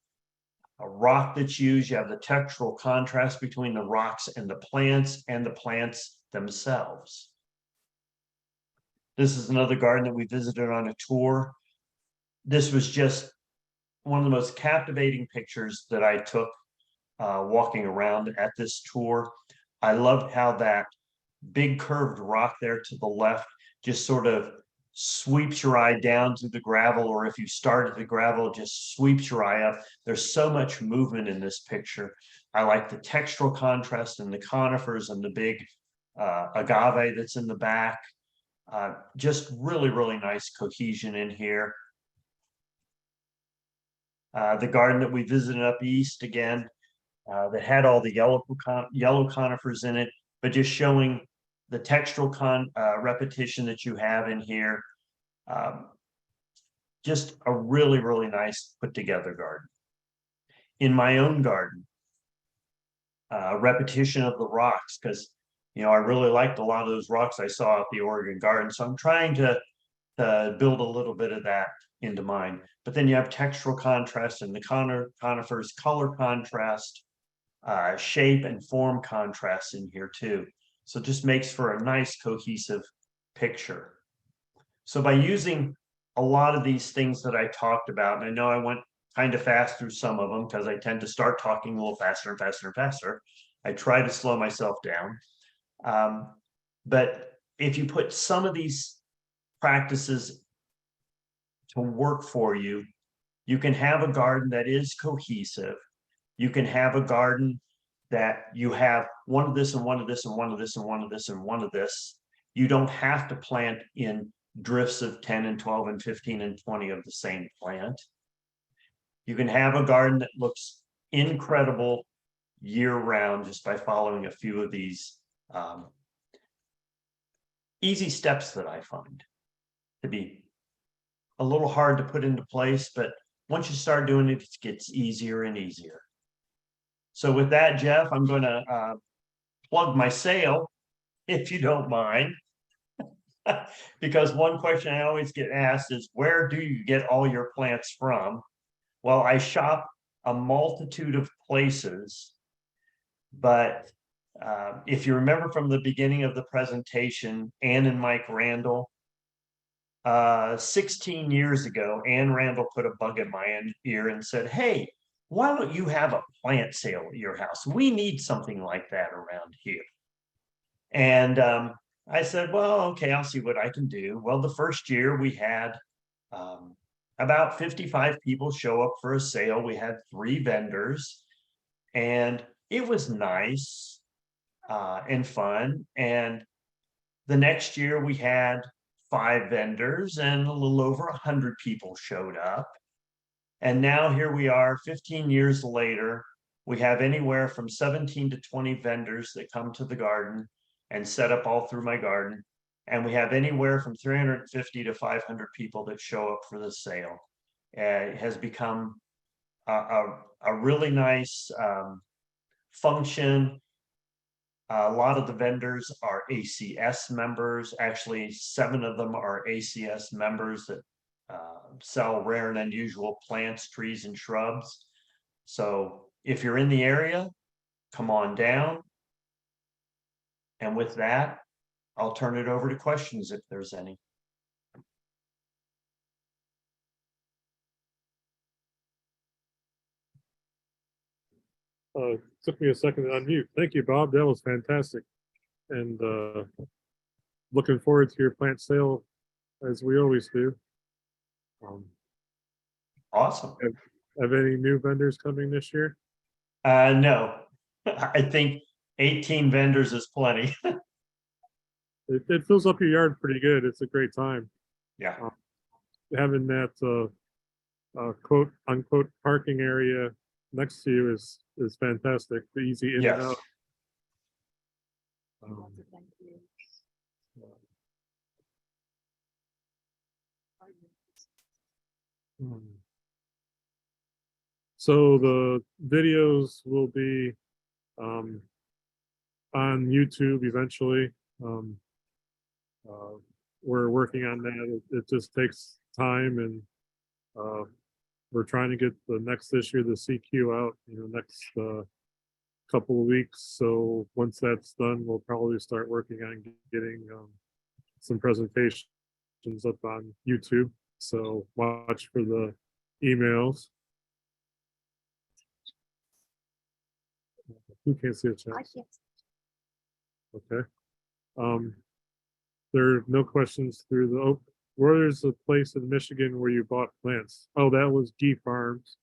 rock that's used. You have the textural contrast between the rocks and the plants themselves. This is another garden that we visited on a tour. This was just one of the most captivating pictures that I took walking around at this tour. I loved how that big curved rock there to the left just sort of sweeps your eye down to the gravel, or if you start at the gravel, it just sweeps your eye up. There's so much movement in this picture. I like the textural contrast in the conifers and the big agave that's in the back. Just really, really nice cohesion in here. The garden that we visited up east again, that had all the yellow conifers in it, but just showing the textural repetition that you have in here. Just a really, really nice put together garden. In my own garden, repetition of the rocks, because I really liked a lot of those rocks I saw at the Oregon garden. So I'm trying to to build a little bit of that into mine. But then you have textural contrast and the conifers color contrast, shape and form contrast in here too. So it just makes for a nice cohesive picture. So by using a lot of these things that I talked about, and I know I went kind of fast through some of them because I tend to start talking a little faster and faster and faster. I try to slow myself down. But if you put some of these practices to work for you, you can have a garden that is cohesive. You can have a garden that you have one of this and one of this and one of this and one of this and one of this. You don't have to plant in drifts of 10 and 12 and 15 and 20 of the same plant. You can have a garden that looks incredible year round just by following a few of these easy steps that I find to be a little hard to put into place, but once you start doing it, it gets easier and easier. So with that, Jeff, I'm going to plug my sale, if you don't mind. Because one question I always get asked is, where do you get all your plants from? Well, I shop a multitude of places, but if you remember from the beginning of the presentation, Ann and Mike Randall, 16 years ago, Ann Randall put a bug in my ear and said, hey, why don't you have a plant sale at your house? We need something like that around here. And I said, well, okay, I'll see what I can do. Well, the first year we had about 55 people show up for a sale. We had 3 vendors, and it was nice and fun. And the next year we had 5 vendors and a little over 100 people showed up. And now here we are 15 years later, we have anywhere from 17 to 20 vendors that come to the garden and set up all through my garden. And we have anywhere from 350 to 500 people that show up for the sale. It has become a really nice function. A lot of the vendors are ACS members. Actually, 7 of them are ACS members that sell rare and unusual plants, trees, and shrubs. So if you're in the area, come on down. And with that, I'll turn it over to questions if there's any. Took me a second to unmute. Thank you, Bob. That was fantastic. And looking forward to your plant sale, as we always do. Awesome. Have any new vendors coming this year? No, I think 18 vendors is plenty. It fills up your yard pretty good. It's a great time. Yeah. Having that quote unquote parking area next to you is fantastic. The easy in and out. So the videos will be on YouTube eventually. We're working on that. It just takes time, and we're trying to get the next issue of the CQ out, next couple of weeks. So once that's done, we'll probably start working on getting some presentations up on YouTube. So watch for the emails. Who can't see a chat? I can't. Okay. There are no questions through the, where's the place in Michigan where you bought plants? Oh, that was G Farms.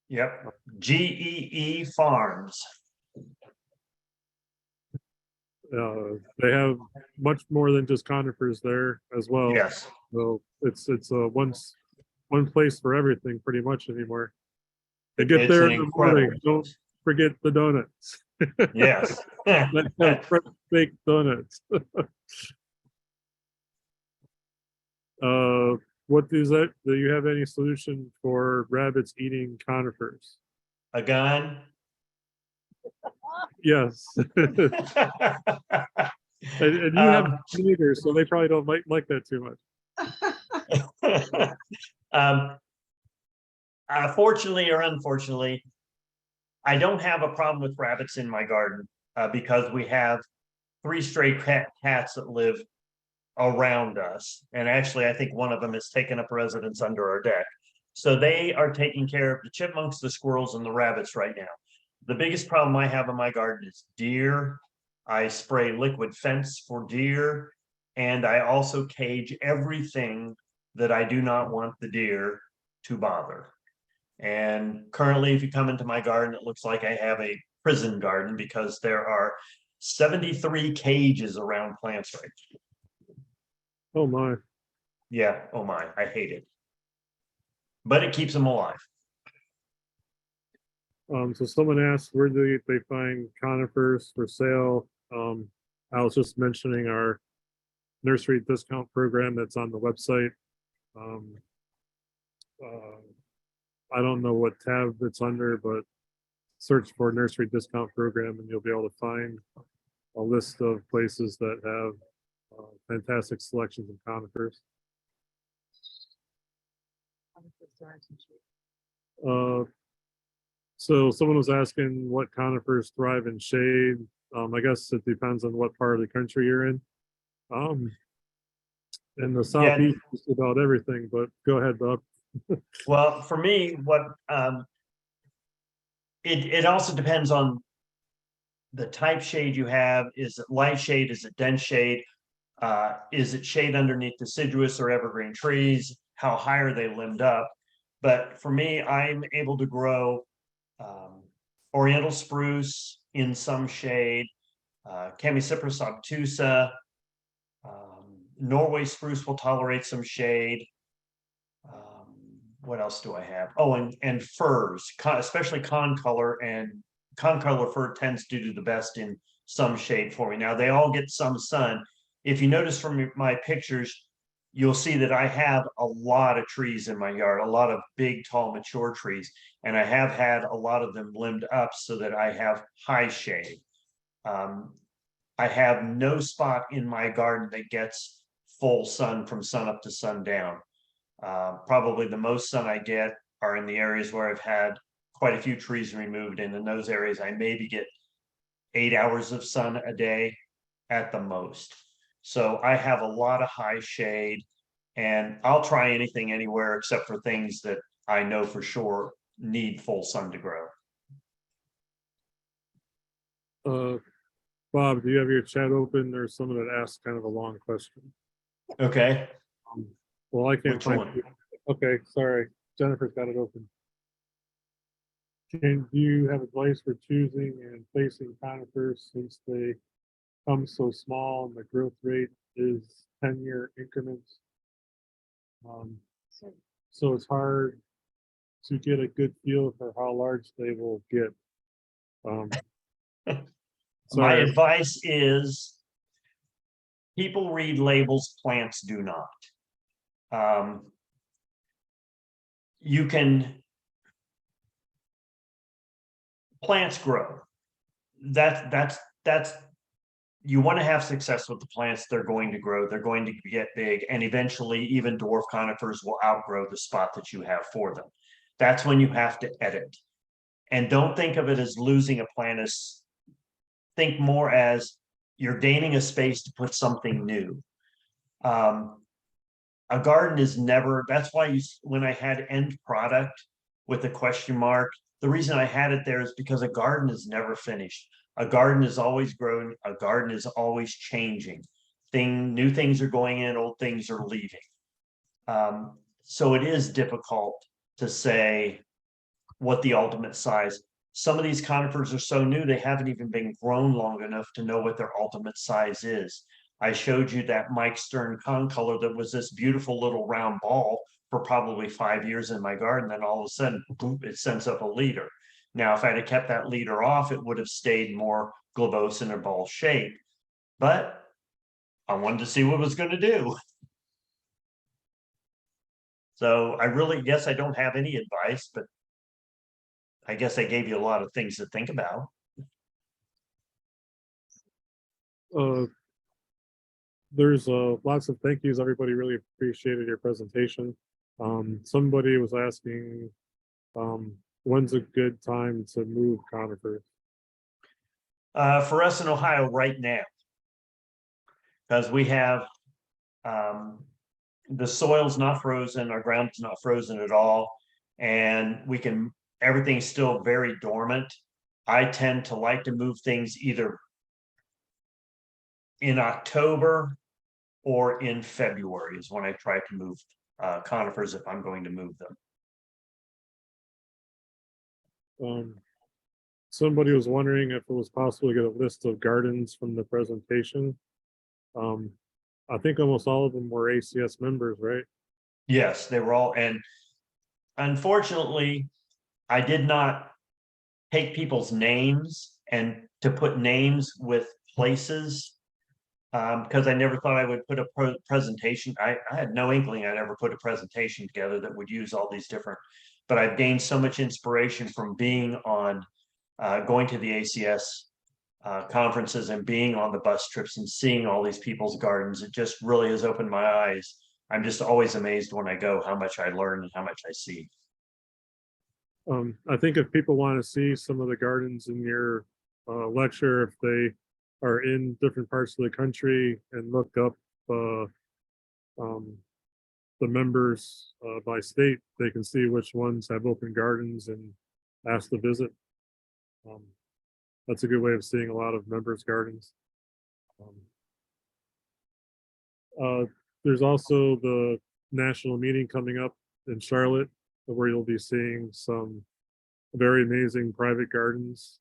Yep. GEE Farms. They have much more than just conifers there as well. Yes. So it's one place for everything pretty much anymore. They get It's there an in the morning. incredible Don't forget the donuts. Yes. Let's have fresh baked donuts. What is that? Do you have any solution for rabbits eating conifers? A gun. Yes. And you have teenagers, so they probably don't like that too much. Um, fortunately or unfortunately, I don't have a problem with rabbits in my garden because we have 3 stray cats that live around us. And actually, I think one of them has taken up residence under our deck. So they are taking care of the chipmunks, the squirrels, and the rabbits right now. The biggest problem I have in my garden is deer. I spray liquid fence for deer, and I also cage everything that I do not want the deer to bother. And currently, if you come into my garden, it looks like I have a prison garden because there are 73 cages around plants right now. Oh my. Yeah, oh my, I hate it. But it keeps them alive. So someone asked where do they find conifers for sale? I was just mentioning our nursery discount program that's on the website. Um, I don't know what tab it's under, but search for nursery discount program and you'll be able to find a list of places that have fantastic selections of conifers. So someone was asking what conifers thrive in shade. I guess it depends on what part of the country you're in. In the southeast, just about everything, but go ahead, Bob. Well, for me, what it also depends on the type shade you have. Is it light shade? Is it dense shade? Is it shade underneath deciduous or evergreen trees? How high are they limbed up? But for me, I'm able to grow oriental spruce in some shade, Chamaecyparis obtusa, Norway spruce will tolerate some shade. What else do I have? Oh, and firs, especially concolor, and concolor fir tends to do the best in some shade for me. Now they all get some sun. If you notice from my pictures, you'll see that I have a lot of trees in my yard, a lot of big, tall, mature trees, and I have had a lot of them limbed up so that I have high shade. I have no spot in my garden that gets full sun from sun up to sundown. Probably the most sun I get are in the areas where I've had quite a few trees removed, and in those areas I maybe get 8 hours of sun a day at the most. So I have a lot of high shade, and I'll try anything anywhere except for things that I know for sure need full sun to grow. Bob, do you have your chat open? There's someone that asked kind of a long question. Okay. Well, I can't Which find one? it. Okay, sorry. Jennifer's got it open. Can you have advice for choosing and placing conifers since they come so small and the growth rate is 10-year increments? So it's hard to get a good feel for how large they will get. My advice is people read labels, plants do not. You can plants grow. That's you want to have success with the plants. They're going to grow, they're going to get big, and eventually even dwarf conifers will outgrow the spot that you have for them. That's when you have to edit. And don't think of it as losing a plant, as think more as you're gaining a space to put something new. A garden is never, that's why when I had end product with a question mark, the reason I had it there is because a garden is never finished. A garden is always growing, a garden is always changing. New things are going in, old things are leaving. So it is difficult to say what the ultimate size. Some of these conifers are so new, they haven't even been grown long enough to know what their ultimate size is. I showed you that Mike Stern concolor that was this beautiful little round ball for probably 5 years in my garden. Then all of a sudden, boom, it sends up a leader. Now, if I'd have kept that leader off, it would have stayed more globose in a ball shape. But I wanted to see what it was going to do. So I really guess I don't have any advice, but I guess I gave you a lot of things to think about. there's lots of thank yous. Everybody really appreciated your presentation. Somebody was asking, when's a good time to move conifers? For us in Ohio right now, because we have the soil's not frozen, our ground's not frozen at all, and everything's still very dormant. I tend to like to move things either in October or in February is when I try to move conifers if I'm going to move them. Somebody was wondering if it was possible to get a list of gardens from the presentation. I think almost all of them were ACS members, right? Yes, they were all, and unfortunately, I did not take people's names and to put names with places because I never thought I would put a presentation. I had no inkling I'd ever put a presentation together that would use all these different, but I've gained so much inspiration from being on going to the ACS conferences and being on the bus trips and seeing all these people's gardens. It just really has opened my eyes. I'm just always amazed when I go how much I learn and how much I see. I think if people want to see some of the gardens in your lecture, if they are in different parts of the country and look up the members by state, they can see which ones have open gardens and ask to visit. That's a good way of seeing a lot of members' gardens. There's also the national meeting coming up in Charlotte, where you'll be seeing some very amazing private gardens.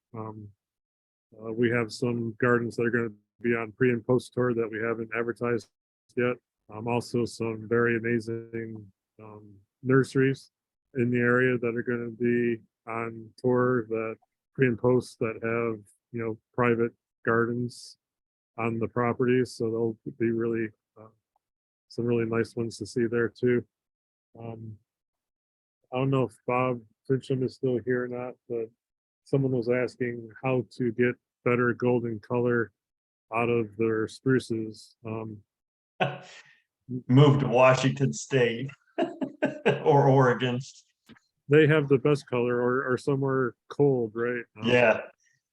We have some gardens that are going to be on pre and post tour that we haven't advertised yet. Also some very amazing nurseries in the area that are going to be on tour, that pre and post, that have, you know, private gardens on the properties. So they'll be really some really nice ones to see there too. I don't know if Bob Fincham is still here or not, but someone was asking how to get better golden color out of their spruces. Move to Washington State or Oregon. They have the best color, or somewhere cold, right? Yeah.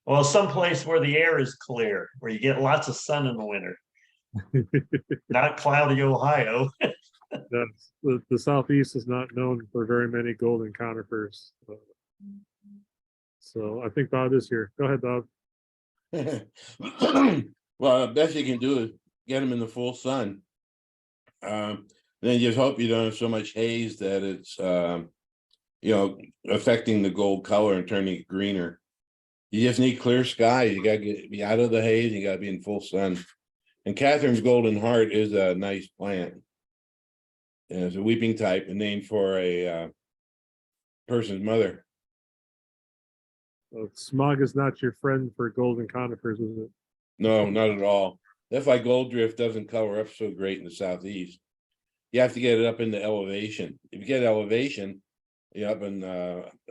Well, someplace where the air is clear, where you get lots of sun in the winter. Not cloudy Ohio. That's, the Southeast is not known for very many golden conifers. So I think Bob is here. Go ahead, Bob. Well, the best you can do is get them in the full sun. Then you just hope you don't have so much haze that it's you know, affecting the gold color and turning it greener. You just need clear skies. You gotta be out of the haze. You gotta be in full sun. And Catherine's golden heart is a nice plant. And it's a weeping type, and named for a person's mother. Smog is not your friend for golden conifers, is it? No, not at all. That's why gold drift doesn't color up so great in the Southeast. You have to get it up into elevation. If you get elevation, you know,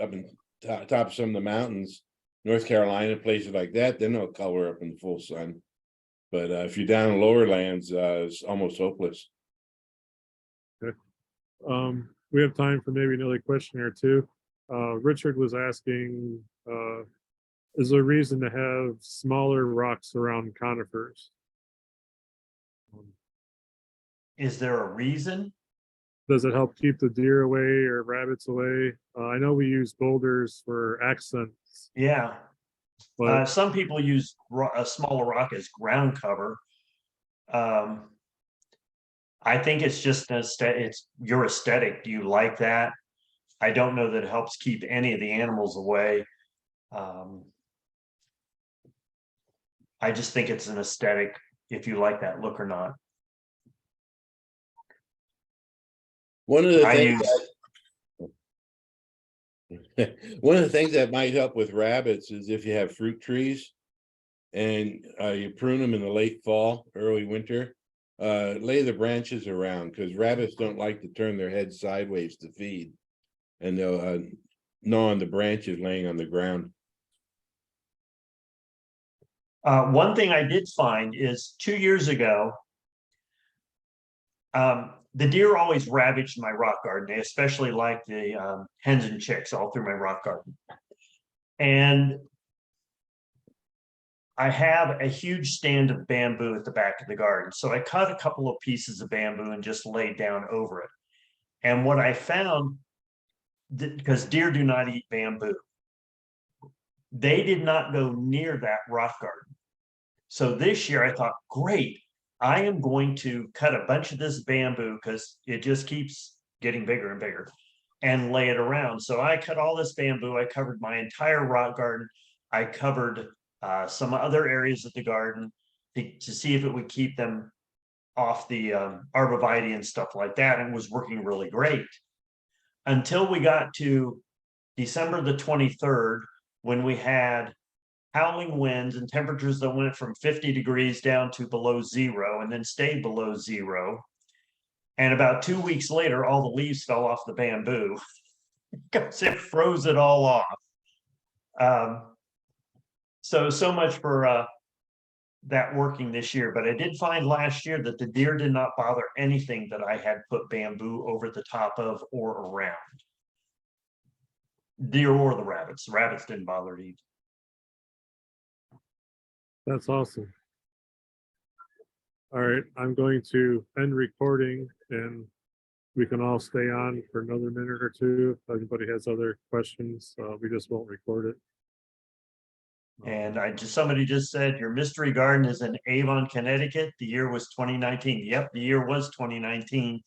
up in top of some of the mountains, North Carolina, places like that, then they'll color up in the full sun. But if you're down in lower lands, it's almost hopeless. Okay. We have time for maybe another question or two. Richard was asking, is there a reason to have smaller rocks around conifers? Is there a reason? Does it help keep the deer away or rabbits away? I know we use boulders for accents. Yeah. But Some people use a smaller rock as ground cover. I think it's just it's your aesthetic. Do you like that? I don't know that it helps keep any of the animals away. I just think it's an aesthetic, if you like that look or not. One of the things that might help with rabbits is if you have fruit trees and you prune them in the late fall, early winter, lay the branches around, because rabbits don't like to turn their heads sideways to feed, and they'll gnaw on the branches laying on the ground. One thing I did find is 2 years ago, The deer always ravaged my rock garden. They especially like the hens and chicks all through my rock garden. And I have a huge stand of bamboo at the back of the garden. So I cut a couple of pieces of bamboo and just laid down over it. And what I found, because deer do not eat bamboo, they did not go near that rock garden. So this year I thought, great, I am going to cut a bunch of this bamboo because it just keeps getting bigger and bigger and lay it around. So I cut all this bamboo. I covered my entire rock garden. I covered some other areas of the garden to see if it would keep them off the arborvitae and stuff like that, and was working really great. Until we got to December the 23rd, when we had howling winds and temperatures that went from 50 degrees down to below zero and then stayed below zero. And about 2 weeks later, all the leaves fell off the bamboo because it froze it all off. So much for that working this year. But I did find last year that the deer did not bother anything that I had put bamboo over the top of or around. Deer or the rabbits. The rabbits didn't bother to eat. That's awesome. All right, I'm going to end recording and we can all stay on for another minute or two. If anybody has other questions, we just won't record it. And somebody just said your mystery garden is in Avon, Connecticut. The year was 2019. Yep, the year was 2019.